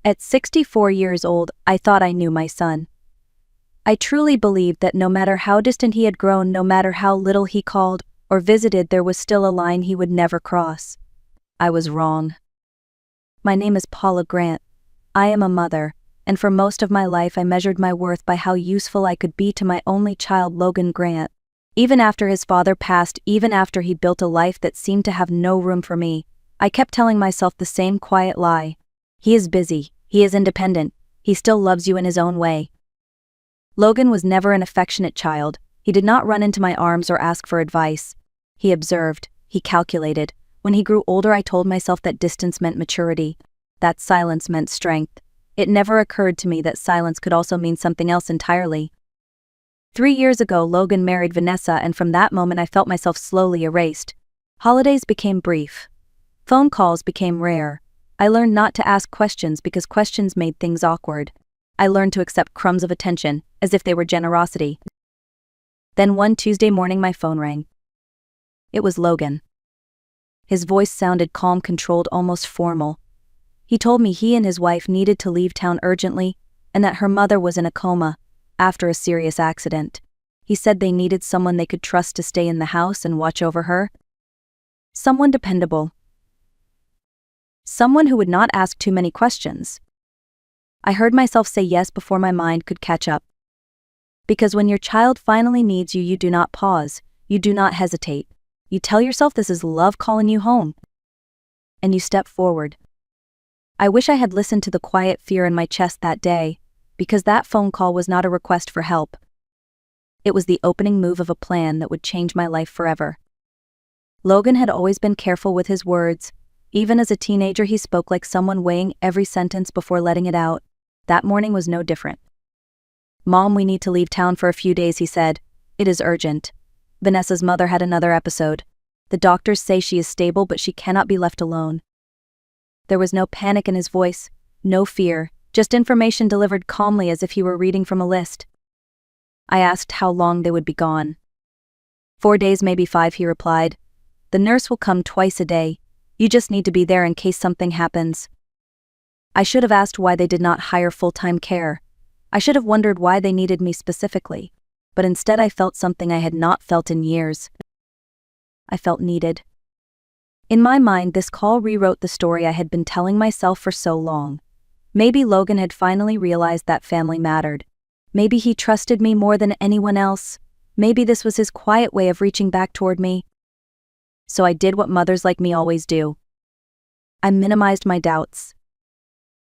At 64 years old, I thought I knew my son. I truly believed that no matter how distant he had grown, no matter how little he called or visited, there was still a line he would never cross. I was wrong. My name is Paula Grant. I am a mother, and for most of my life I measured my worth by how useful I could be to my only child, Logan Grant. Even after his father passed, even after he built a life that seemed to have no room for me, I kept telling myself the same quiet lie. He is busy, he is independent, he still loves you in his own way. Logan was never an affectionate child. He did not run into my arms or ask for advice. He observed, he calculated. When he grew older, I told myself that distance meant maturity, that silence meant strength. It never occurred to me that silence could also mean something else entirely. 3 years ago, Logan married Vanessa, and from that moment I felt myself slowly erased. Holidays became brief. Phone calls became rare. I learned not to ask questions because questions made things awkward. I learned to accept crumbs of attention, as if they were generosity. Then one Tuesday morning my phone rang. It was Logan. His voice sounded calm, controlled, almost formal. He told me he and his wife needed to leave town urgently, and that her mother was in a coma after a serious accident. He said they needed someone they could trust to stay in the house and watch over her. Someone dependable. Someone who would not ask too many questions. I heard myself say yes before my mind could catch up. Because when your child finally needs you, you do not pause, you do not hesitate. You tell yourself this is love calling you home. And you step forward. I wish I had listened to the quiet fear in my chest that day, because that phone call was not a request for help. It was the opening move of a plan that would change my life forever. Logan had always been careful with his words. Even as a teenager, he spoke like someone weighing every sentence before letting it out. That morning was no different. "Mom, we need to leave town for a few days," he said. "It is urgent. Vanessa's mother had another episode. The doctors say she is stable, but she cannot be left alone." There was no panic in his voice, no fear, just information delivered calmly as if he were reading from a list. I asked how long they would be gone. 4 days, maybe 5, he replied. "The nurse will come twice a day. You just need to be there in case something happens." I should have asked why they did not hire full-time care. I should have wondered why they needed me specifically. But instead I felt something I had not felt in years. I felt needed. In my mind, this call rewrote the story I had been telling myself for so long. Maybe Logan had finally realized that family mattered. Maybe he trusted me more than anyone else. Maybe this was his quiet way of reaching back toward me. So I did what mothers like me always do. I minimized my doubts.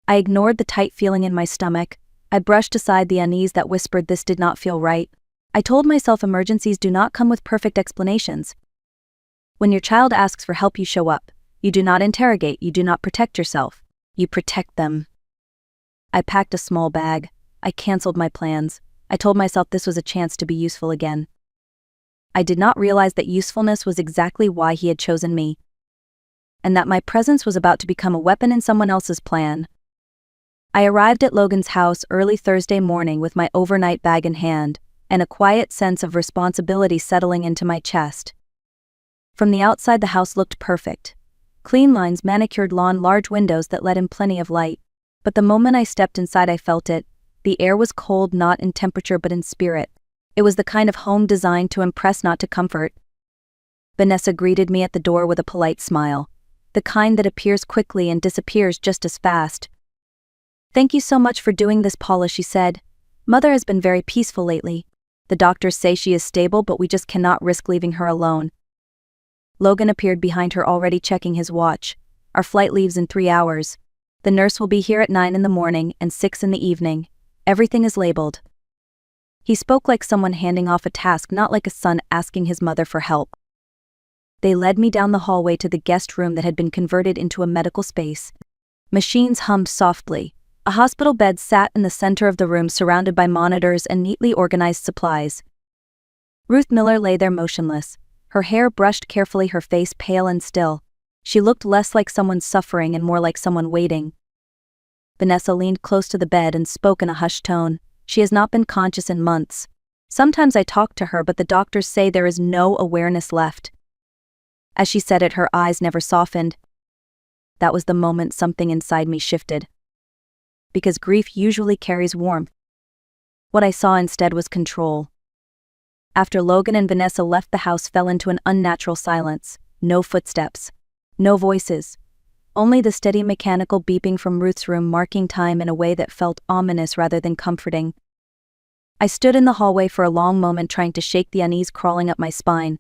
I ignored the tight feeling in my stomach. I brushed aside the unease that whispered this did not feel right. I told myself emergencies do not come with perfect explanations. When your child asks for help, you show up. You do not interrogate, you do not protect yourself. You protect them. I packed a small bag. I canceled my plans. I told myself this was a chance to be useful again. I did not realize that usefulness was exactly why he had chosen me. And that my presence was about to become a weapon in someone else's plan. I arrived at Logan's house early Thursday morning with my overnight bag in hand, and a quiet sense of responsibility settling into my chest. From the outside, the house looked perfect. Clean lines, manicured lawn, large windows that let in plenty of light. But the moment I stepped inside, I felt it. The air was cold, not in temperature but in spirit. It was the kind of home designed to impress, not to comfort. Vanessa greeted me at the door with a polite smile. The kind that appears quickly and disappears just as fast. "Thank you so much for doing this, Paula," she said. "Mother has been very peaceful lately. The doctors say she is stable, but we just cannot risk leaving her alone." Logan appeared behind her, already checking his watch. "Our flight leaves in 3 hours. The nurse will be here at 9 in the morning and 6 in the evening. Everything is labeled." He spoke like someone handing off a task, not like a son asking his mother for help. They led me down the hallway to the guest room that had been converted into a medical space. Machines hummed softly. A hospital bed sat in the center of the room, surrounded by monitors and neatly organized supplies. Ruth Miller lay there motionless, her hair brushed carefully, her face pale and still. She looked less like someone suffering and more like someone waiting. Vanessa leaned close to the bed and spoke in a hushed tone. "She has not been conscious in months. Sometimes I talk to her, but the doctors say there is no awareness left." As she said it, her eyes never softened. That was the moment something inside me shifted. because grief usually carries warmth. What I saw instead was control. After Logan and Vanessa left, the house fell into an unnatural silence. No footsteps. No voices. Only the steady mechanical beeping from Ruth's room marking time in a way that felt ominous rather than comforting. I stood in the hallway for a long moment trying to shake the unease crawling up my spine.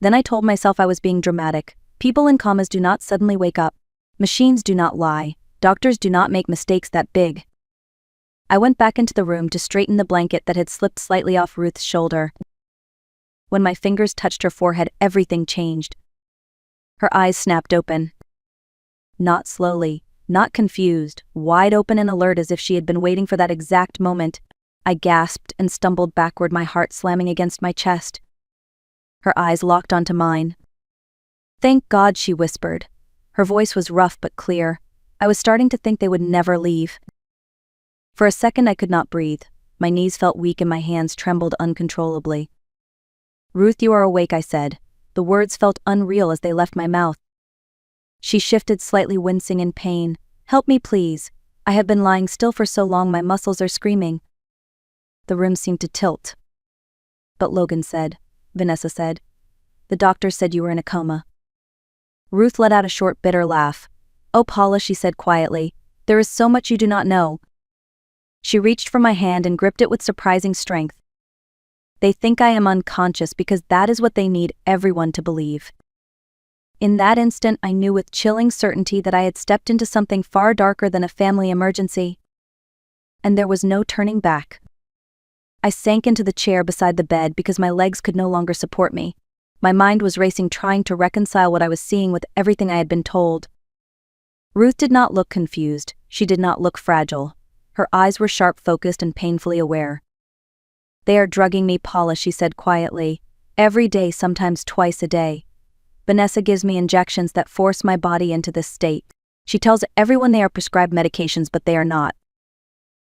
Then I told myself I was being dramatic. People in comas do not suddenly wake up. Machines do not lie. Doctors do not make mistakes that big. I went back into the room to straighten the blanket that had slipped slightly off Ruth's shoulder. When my fingers touched her forehead, everything changed. Her eyes snapped open. Not slowly, not confused, wide open and alert as if she had been waiting for that exact moment. I gasped and stumbled backward, my heart slamming against my chest. Her eyes locked onto mine. "Thank God," she whispered. Her voice was rough but clear. I was starting to think they would never leave. For a second I could not breathe. My knees felt weak and my hands trembled uncontrollably. "Ruth, you are awake," I said. The words felt unreal as they left my mouth. She shifted slightly, wincing in pain. "Help me, please. I have been lying still for so long my muscles are screaming." The room seemed to tilt. "But Logan said," Vanessa said. "The doctor said you were in a coma." Ruth let out a short, bitter laugh. "Oh, Paula," she said quietly, "there is so much you do not know." She reached for my hand and gripped it with surprising strength. "They think I am unconscious because that is what they need everyone to believe." In that instant, I knew with chilling certainty that I had stepped into something far darker than a family emergency. And there was no turning back. I sank into the chair beside the bed because my legs could no longer support me. My mind was racing, trying to reconcile what I was seeing with everything I had been told. Ruth did not look confused. She did not look fragile. Her eyes were sharp, focused, and painfully aware. "They are drugging me, Paula," she said quietly. "Every day, sometimes twice a day. Vanessa gives me injections that force my body into this state. She tells everyone they are prescribed medications, but they are not."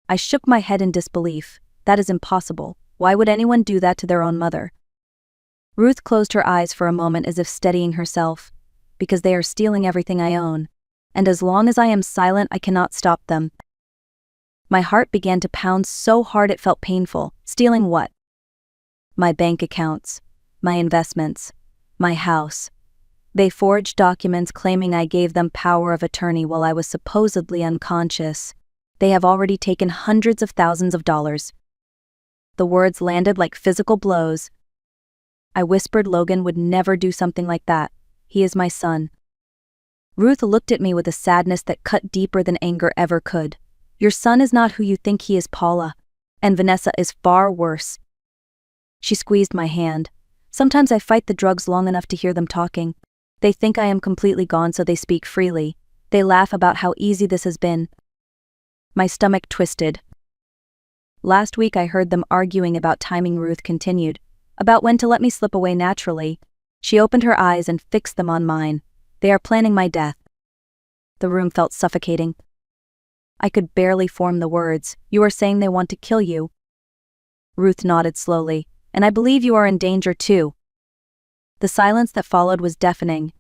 I shook my head in disbelief. That is impossible. Why would anyone do that to their own mother? Ruth closed her eyes for a moment as if steadying herself. "Because they are stealing everything I own. And as long as I am silent, I cannot stop them." My heart began to pound so hard it felt painful. Stealing what? My bank accounts. My investments. My house. They forged documents claiming I gave them power of attorney while I was supposedly unconscious. They have already taken hundreds of thousands of dollars. The words landed like physical blows. I whispered Logan would never do something like that. He is my son. Ruth looked at me with a sadness that cut deeper than anger ever could. "Your son is not who you think he is, Paula. And Vanessa is far worse." She squeezed my hand. "Sometimes I fight the drugs long enough to hear them talking. They think I am completely gone, so they speak freely. They laugh about how easy this has been." My stomach twisted. "Last week I heard them arguing about timing," Ruth continued. "About when to let me slip away naturally." She opened her eyes and fixed them on mine. "They are planning my death." The room felt suffocating. I could barely form the words. "You are saying they want to kill you?" Ruth nodded slowly. "And I believe you are in danger too." The silence that followed was deafening.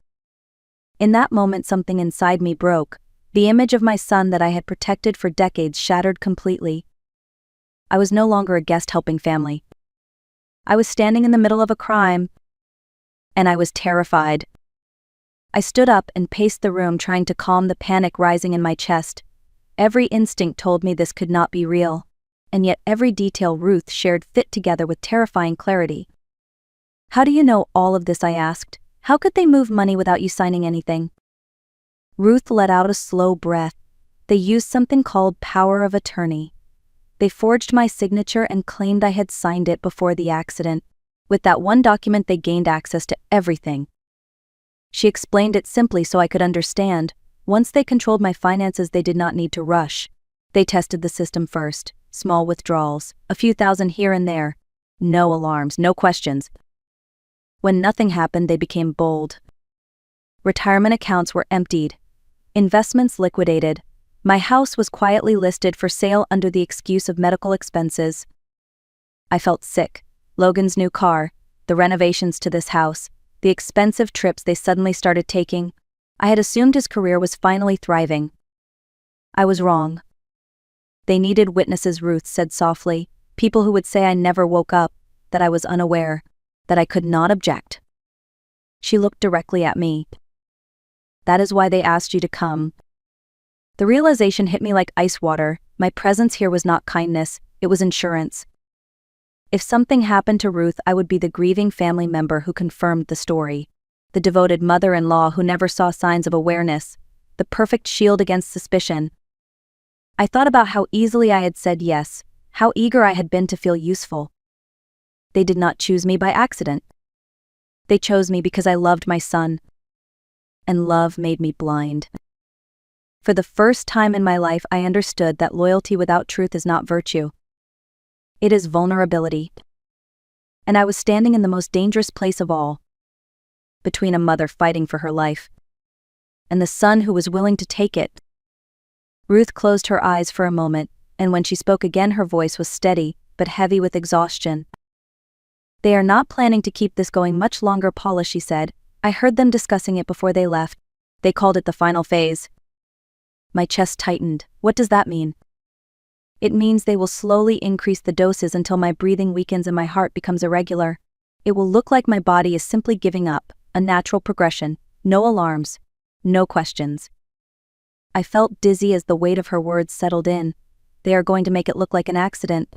In that moment, something inside me broke. The image of my son that I had protected for decades shattered completely. I was no longer a guest helping family. I was standing in the middle of a crime. And I was terrified. I stood up and paced the room, trying to calm the panic rising in my chest. Every instinct told me this could not be real. And yet every detail Ruth shared fit together with terrifying clarity. "How do you know all of this?" I asked. "How could they move money without you signing anything?" Ruth let out a slow breath. "They used something called power of attorney. They forged my signature and claimed I had signed it before the accident. With that one document, they gained access to everything." She explained it simply so I could understand. Once they controlled my finances, they did not need to rush. They tested the system first. Small withdrawals, a few thousand here and there. No alarms, no questions. When nothing happened, they became bold. Retirement accounts were emptied. Investments liquidated. My house was quietly listed for sale under the excuse of medical expenses. I felt sick. Logan's new car, the renovations to this house, the expensive trips they suddenly started taking. I had assumed his career was finally thriving. I was wrong. They needed witnesses, Ruth said softly. People who would say I never woke up, that I was unaware, that I could not object. She looked directly at me. That is why they asked you to come. The realization hit me like ice water. My presence here was not kindness, it was insurance. If something happened to Ruth, I would be the grieving family member who confirmed the story. The devoted mother-in-law who never saw signs of awareness. The perfect shield against suspicion. I thought about how easily I had said yes, how eager I had been to feel useful. They did not choose me by accident. They chose me because I loved my son. And love made me blind. For the first time in my life, I understood that loyalty without truth is not virtue. It is vulnerability. And I was standing in the most dangerous place of all. Between a mother fighting for her life and the son who was willing to take it. Ruth closed her eyes for a moment, and when she spoke again her voice was steady, but heavy with exhaustion. They are not planning to keep this going much longer, Paula, she said. I heard them discussing it before they left. They called it the final phase. My chest tightened. What does that mean? It means they will slowly increase the doses until my breathing weakens and my heart becomes irregular. It will look like my body is simply giving up, a natural progression, no alarms, no questions. I felt dizzy as the weight of her words settled in. They are going to make it look like an accident.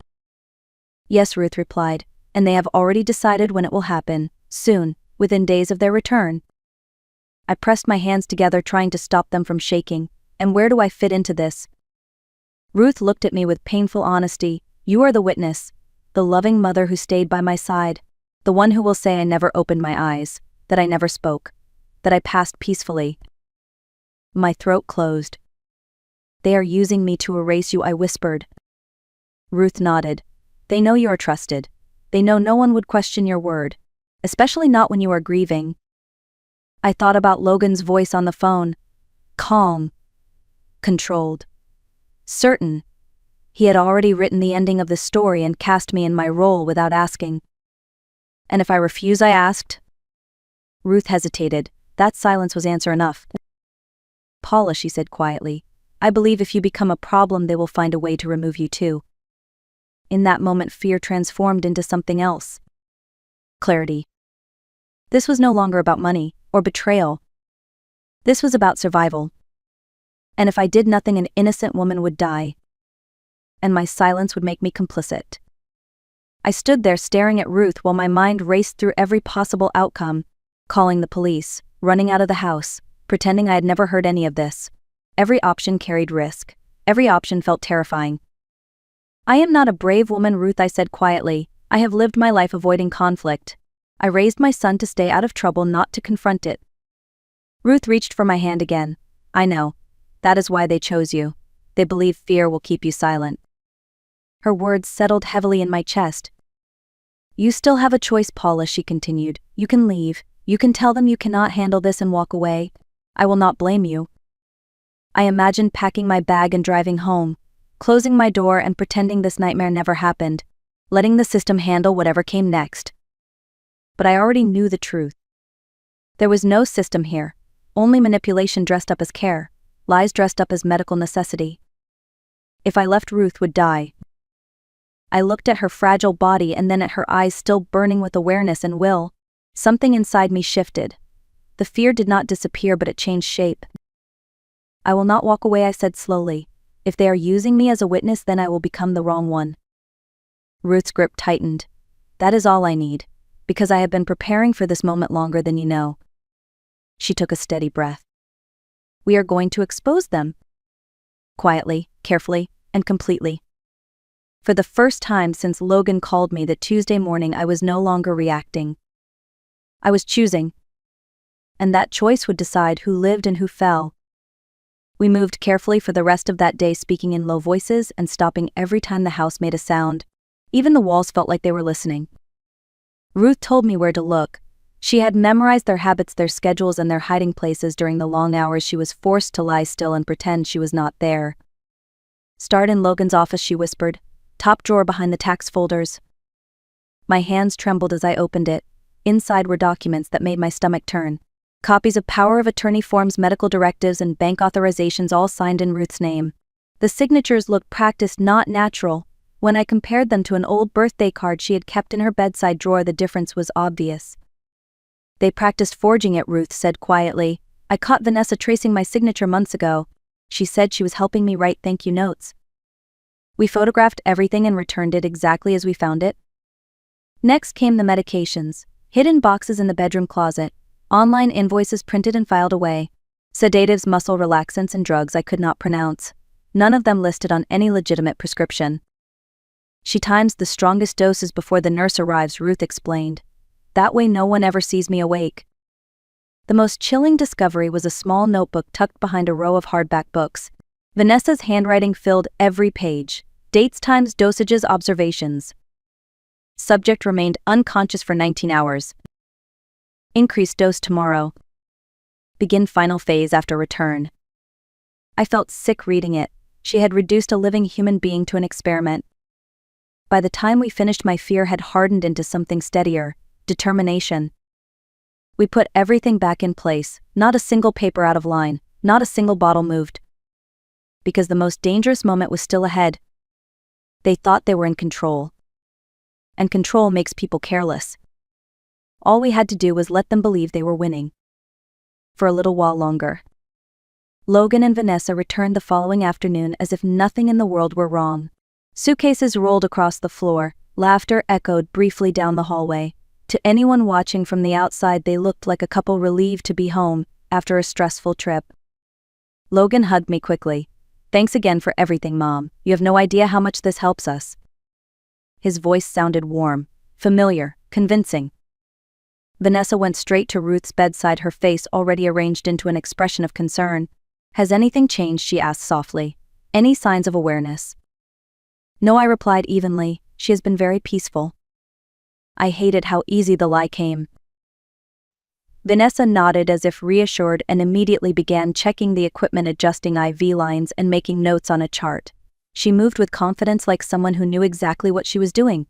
Yes, Ruth replied, and they have already decided when it will happen, soon, within days of their return. I pressed my hands together, trying to stop them from shaking. And where do I fit into this? Ruth looked at me with painful honesty. You are the witness, the loving mother who stayed by my side, the one who will say I never opened my eyes, that I never spoke, that I passed peacefully. My throat closed. They are using me to erase you, I whispered. Ruth nodded. They know you are trusted. They know no one would question your word, especially not when you are grieving. I thought about Logan's voice on the phone. Calm. Controlled. Certain. He had already written the ending of the story and cast me in my role without asking. And if I refuse, I asked? Ruth hesitated. That silence was answer enough. Paula, she said quietly, I believe if you become a problem, they will find a way to remove you too. In that moment, fear transformed into something else. Clarity. This was no longer about money or betrayal. This was about survival. And if I did nothing, an innocent woman would die. And my silence would make me complicit. I stood there staring at Ruth while my mind raced through every possible outcome, calling the police, running out of the house, pretending I had never heard any of this. Every option carried risk. Every option felt terrifying. I am not a brave woman, Ruth, I said quietly. I have lived my life avoiding conflict. I raised my son to stay out of trouble, not to confront it. Ruth reached for my hand again. I know. That is why they chose you. They believe fear will keep you silent. Her words settled heavily in my chest. You still have a choice, Paula, she continued. You can leave. You can tell them you cannot handle this and walk away. I will not blame you. I imagined packing my bag and driving home, closing my door and pretending this nightmare never happened, letting the system handle whatever came next. But I already knew the truth. There was no system here, only manipulation dressed up as care, lies dressed up as medical necessity. If I left, Ruth would die. I looked at her fragile body and then at her eyes still burning with awareness and will. Something inside me shifted. The fear did not disappear, but it changed shape. I will not walk away, I said slowly. If they are using me as a witness, then I will become the wrong one. Ruth's grip tightened. That is all I need, because I have been preparing for this moment longer than you know. She took a steady breath. We are going to expose them. Quietly, carefully, and completely. For the first time since Logan called me that Tuesday morning, I was no longer reacting. I was choosing. And that choice would decide who lived and who fell. We moved carefully for the rest of that day, speaking in low voices and stopping every time the house made a sound. Even the walls felt like they were listening. Ruth told me where to look. She had memorized their habits, their schedules, and their hiding places. During the long hours, she was forced to lie still and pretend she was not there. Start in Logan's office, she whispered. Top drawer behind the tax folders. My hands trembled as I opened it. Inside were documents that made my stomach turn. Copies of power of attorney forms, medical directives, and bank authorizations, all signed in Ruth's name. The signatures looked practiced, not natural. When I compared them to an old birthday card she had kept in her bedside drawer, the difference was obvious. They practiced forging it, Ruth said quietly. I caught Vanessa tracing my signature months ago. She said she was helping me write thank you notes. We photographed everything and returned it exactly as we found it. Next came the medications, hidden boxes in the bedroom closet, online invoices printed and filed away, sedatives, muscle relaxants, and drugs I could not pronounce, none of them listed on any legitimate prescription. She times the strongest doses before the nurse arrives, Ruth explained. That way no one ever sees me awake. The most chilling discovery was a small notebook tucked behind a row of hardback books. Vanessa's handwriting filled every page. Dates, times, dosages, observations. Subject remained unconscious for 19 hours. Increased dose tomorrow. Begin final phase after return. I felt sick reading it. She had reduced a living human being to an experiment. By the time we finished, my fear had hardened into something steadier, determination. We put everything back in place, not a single paper out of line, not a single bottle moved. Because the most dangerous moment was still ahead. They thought they were in control. And control makes people careless. All we had to do was let them believe they were winning. For a little while longer. Logan and Vanessa returned the following afternoon as if nothing in the world were wrong. Suitcases rolled across the floor, laughter echoed briefly down the hallway. To anyone watching from the outside, they looked like a couple relieved to be home after a stressful trip. Logan hugged me quickly. Thanks again for everything, Mom. You have no idea how much this helps us. His voice sounded warm, familiar, convincing. Vanessa went straight to Ruth's bedside, her face already arranged into an expression of concern. Has anything changed? She asked softly. Any signs of awareness? No, I replied evenly. She has been very peaceful. I hated how easy the lie came. Vanessa nodded as if reassured and immediately began checking the equipment, adjusting IV lines and making notes on a chart. She moved with confidence, like someone who knew exactly what she was doing.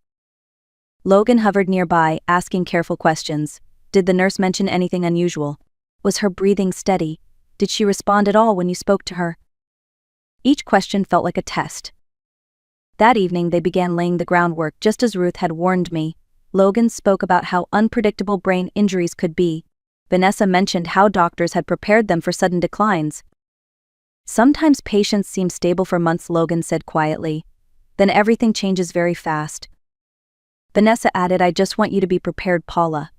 Logan hovered nearby, asking careful questions. Did the nurse mention anything unusual? Was her breathing steady? Did she respond at all when you spoke to her? Each question felt like a test. That evening they began laying the groundwork just as Ruth had warned me. Logan spoke about how unpredictable brain injuries could be. Vanessa mentioned how doctors had prepared them for sudden declines. Sometimes patients seem stable for months, Logan said quietly. Then everything changes very fast. Vanessa added, I just want you to be prepared, Paula.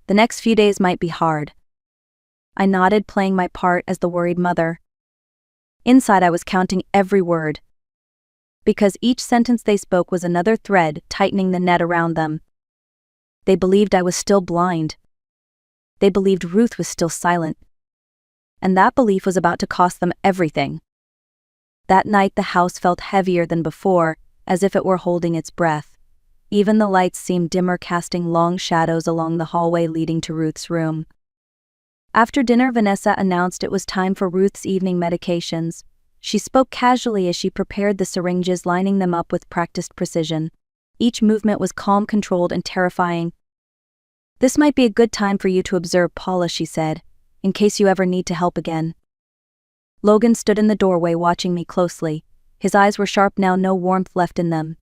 The next few days might be hard. I nodded, playing my part as the worried mother. Inside I was counting every word. Because each sentence they spoke was another thread tightening the net around them. They believed I was still blind. They believed Ruth was still silent. And that belief was about to cost them everything. That night the house felt heavier than before, as if it were holding its breath. Even the lights seemed dimmer, casting long shadows along the hallway leading to Ruth's room. After dinner, Vanessa announced it was time for Ruth's evening medications. She spoke casually as she prepared the syringes, lining them up with practiced precision. Each movement was calm, controlled, and terrifying. This might be a good time for you to observe, Paula, she said, in case you ever need to help again. Logan stood in the doorway watching me closely. His eyes were sharp now, no warmth left in them.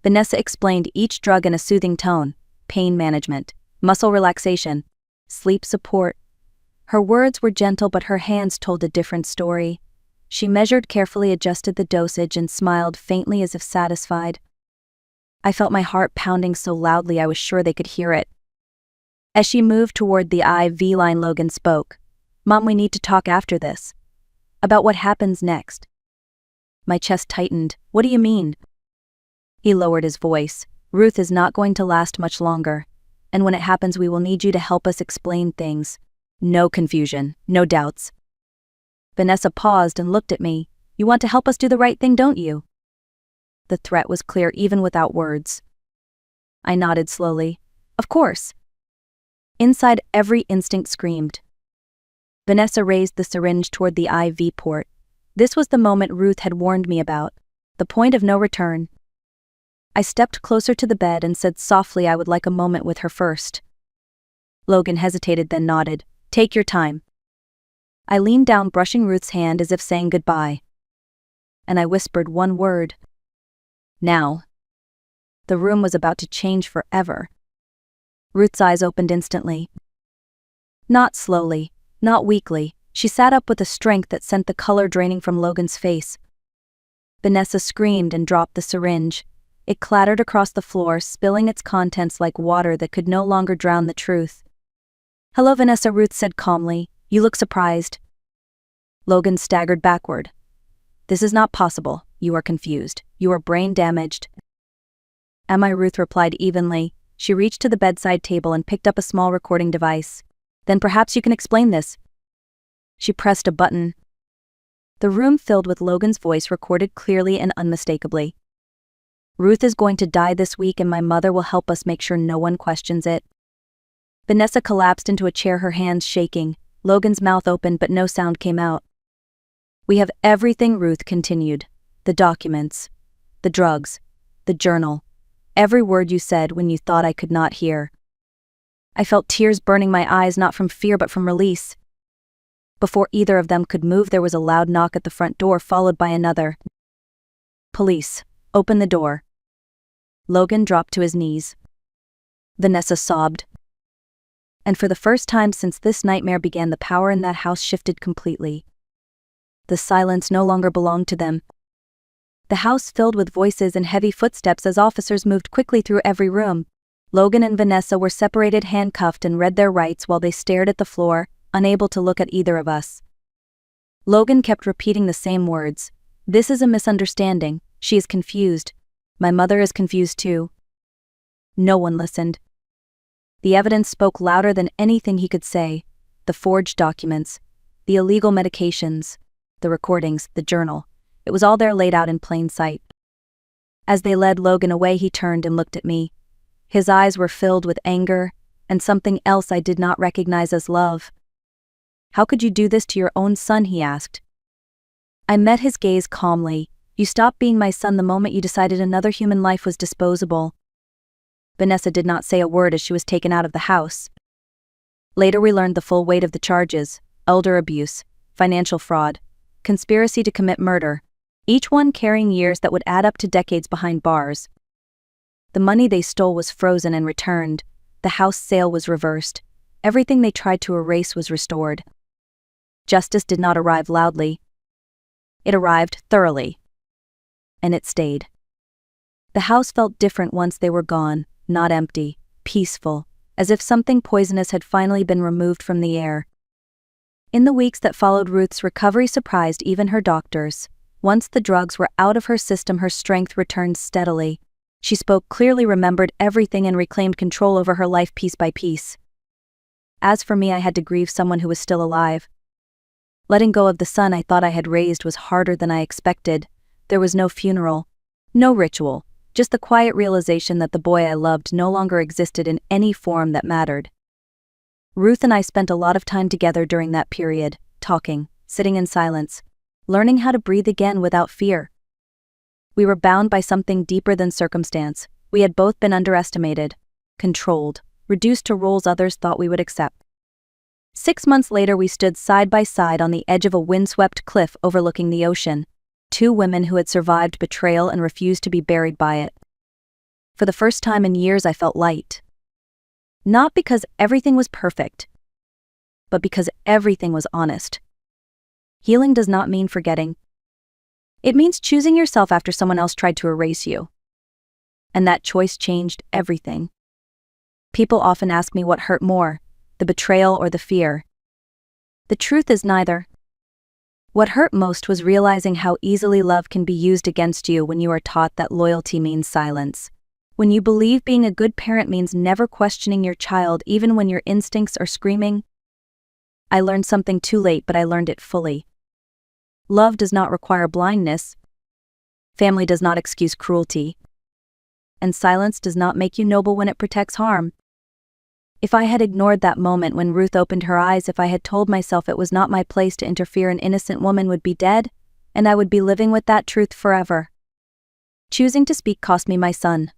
Vanessa explained each drug in a soothing tone. Pain management, muscle relaxation, sleep support. Her words were gentle, but her hands told a different story. She measured carefully, adjusted the dosage, and smiled faintly as if satisfied. I felt my heart pounding so loudly I was sure they could hear it. As she moved toward the IV line, Logan spoke. Mom, we need to talk after this. About what happens next. My chest tightened. What do you mean? He lowered his voice. Ruth is not going to last much longer. And when it happens, we will need you to help us explain things. No confusion, no doubts. Vanessa paused and looked at me. You want to help us do the right thing, don't you? The threat was clear even without words. I nodded slowly. Of course. Inside, every instinct screamed. Vanessa raised the syringe toward the IV port. This was the moment Ruth had warned me about. The point of no return. I stepped closer to the bed and said softly I would like a moment with her first. Logan hesitated, then nodded. Take your time. I leaned down, brushing Ruth's hand as if saying goodbye. and I whispered one word. Now. The room was about to change forever. Ruth's eyes opened instantly. Not slowly, not weakly, she sat up with a strength that sent the color draining from Logan's face. Vanessa screamed and dropped the syringe. It clattered across the floor, spilling its contents like water that could no longer drown the truth. "Hello, Vanessa," Ruth said calmly. "You look surprised." Logan staggered backward. "This is not possible. You are confused. You are brain damaged." "Am I?" Ruth replied evenly. She reached to the bedside table and picked up a small recording device. "Then perhaps you can explain this." She pressed a button. The room filled with Logan's voice, recorded clearly and unmistakably. "Ruth is going to die this week, and my mother will help us make sure no one questions it." Vanessa collapsed into a chair, her hands shaking. Logan's mouth opened, but no sound came out. "We have everything," Ruth continued. "The documents, the drugs, the journal. Every word you said when you thought I could not hear." I felt tears burning my eyes, not from fear but from release. Before either of them could move, there was a loud knock at the front door, followed by another. "Police, open the door." Logan dropped to his knees. Vanessa sobbed. And for the first time since this nightmare began, the power in that house shifted completely. The silence no longer belonged to them. The house filled with voices and heavy footsteps as officers moved quickly through every room. Logan and Vanessa were separated, handcuffed, and read their rights while they stared at the floor, unable to look at either of us. Logan kept repeating the same words. "This is a misunderstanding. She is confused. My mother is confused too." No one listened. The evidence spoke louder than anything he could say. The forged documents, the illegal medications, the recordings, the journal. It was all there, laid out in plain sight. As they led Logan away, he turned and looked at me. His eyes were filled with anger, and something else I did not recognize as love. "How could you do this to your own son?" he asked. I met his gaze calmly. "You stopped being my son the moment you decided another human life was disposable." Vanessa did not say a word as she was taken out of the house. Later we learned the full weight of the charges: elder abuse, financial fraud, conspiracy to commit murder, each one carrying years that would add up to decades behind bars. The money they stole was frozen and returned. The house sale was reversed. Everything they tried to erase was restored. Justice did not arrive loudly. It arrived thoroughly. And it stayed. The house felt different once they were gone, not empty, peaceful, as if something poisonous had finally been removed from the air. In the weeks that followed, Ruth's recovery surprised even her doctors. Once the drugs were out of her system, her strength returned steadily. She spoke clearly, remembered everything, and reclaimed control over her life piece by piece. As for me, I had to grieve someone who was still alive. Letting go of the son I thought I had raised was harder than I expected. There was no funeral, no ritual, just the quiet realization that the boy I loved no longer existed in any form that mattered. Ruth and I spent a lot of time together during that period, talking, sitting in silence, learning how to breathe again without fear. We were bound by something deeper than circumstance. We had both been underestimated, controlled, reduced to roles others thought we would accept. 6 months later, we stood side by side on the edge of a windswept cliff overlooking the ocean, two women who had survived betrayal and refused to be buried by it. For the first time in years, I felt light. Not because everything was perfect, but because everything was honest. Healing does not mean forgetting. It means choosing yourself after someone else tried to erase you. And that choice changed everything. People often ask me what hurt more, the betrayal or the fear. The truth is neither. What hurt most was realizing how easily love can be used against you when you are taught that loyalty means silence. When you believe being a good parent means never questioning your child even when your instincts are screaming. I learned something too late, but I learned it fully. Love does not require blindness. Family does not excuse cruelty. And silence does not make you noble when it protects harm. If I had ignored that moment when Ruth opened her eyes, if I had told myself it was not my place to interfere, an innocent woman would be dead, and I would be living with that truth forever. Choosing to speak cost me my son.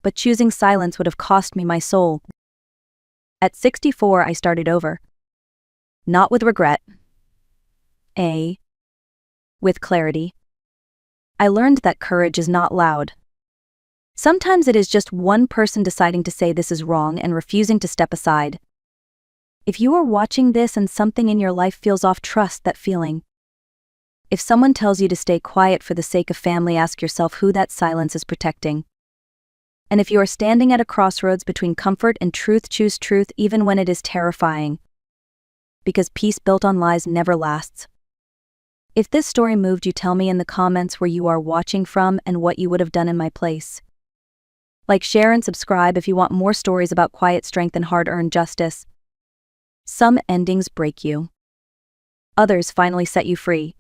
But choosing silence would have cost me my soul. At 64, I started over. Not with regret. With clarity. I learned that courage is not loud. Sometimes it is just one person deciding to say this is wrong and refusing to step aside. If you are watching this and something in your life feels off, trust that feeling. If someone tells you to stay quiet for the sake of family, ask yourself who that silence is protecting. And if you are standing at a crossroads between comfort and truth, choose truth even when it is terrifying. Because peace built on lies never lasts. If this story moved you, tell me in the comments where you are watching from and what you would have done in my place. Like, share, and subscribe if you want more stories about quiet strength and hard-earned justice. Some endings break you. Others finally set you free.